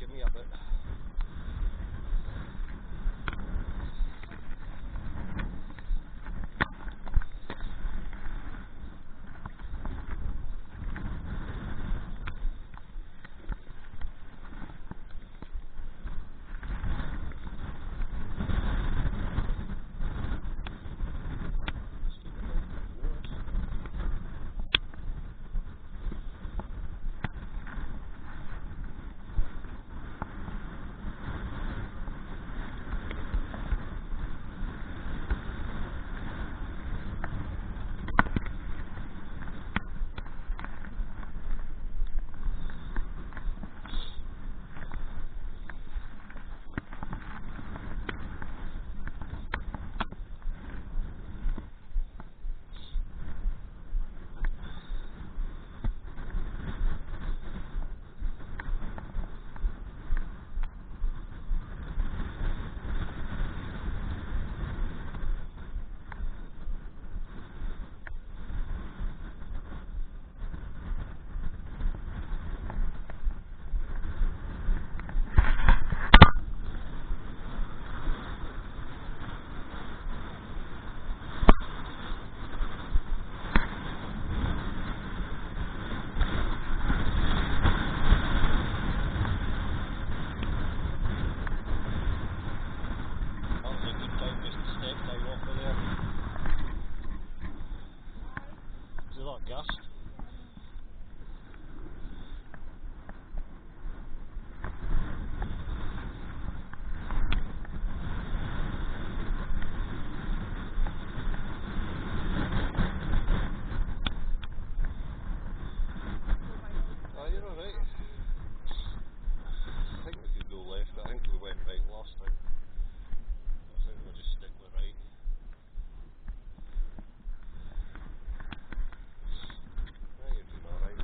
give me a bit. Gust. Oh, you're alright. I think we could go left, but I think we went right last time. I think we'll just stick with right. Yeah, you're doing alright.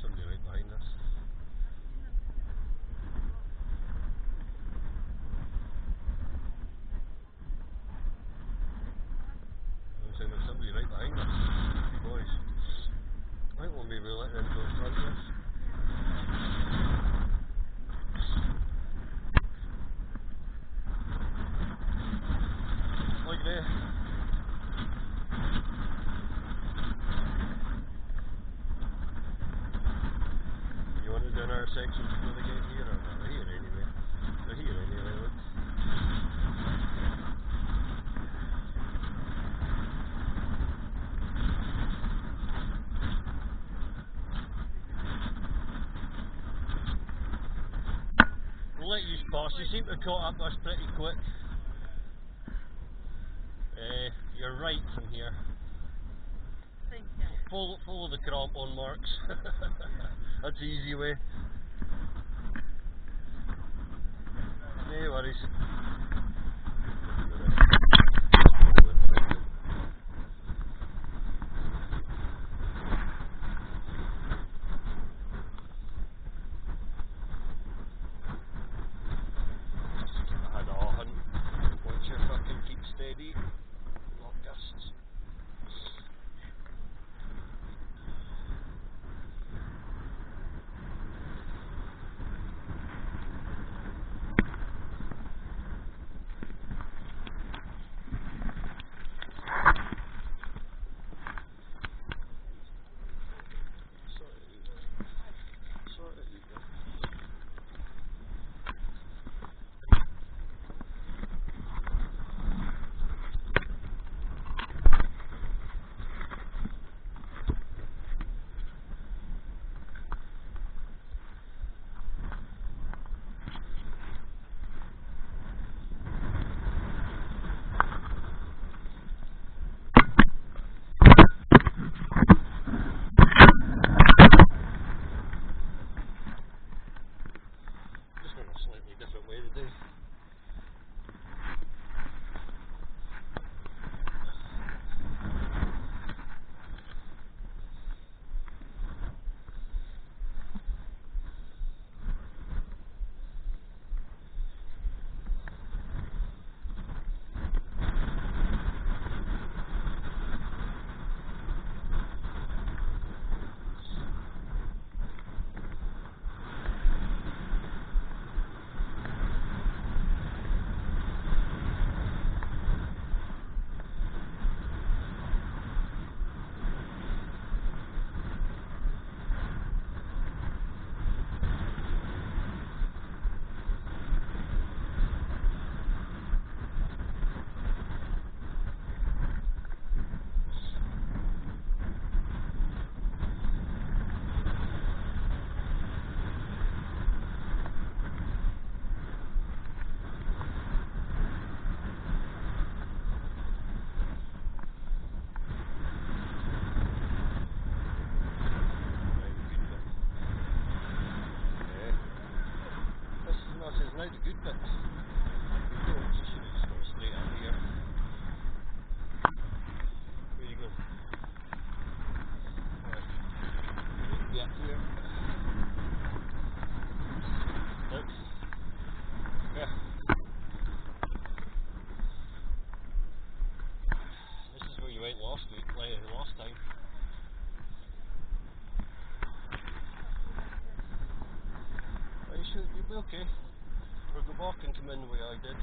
Somebody right behind us. I'm saying there's somebody right behind us. Boys. I think we'll maybe let them go in front of us. Like there. You want to do another section before they get here, or not? They're here anyway. They're here anyway, look. We'll let you pass. You seem to have caught up with us pretty quick. You're right from here. Follow the crampon marks. That's the easy way. No worries. I had a hunt. Watch your fucking keep steady. Not gusts. Right, the good bit. You should have just gone straight up here. Where are you going? Right. Yeah, here. Look. Yeah. This is where you went last week, last time. Are you sure you'll be okay? Or go back and come in the way I did.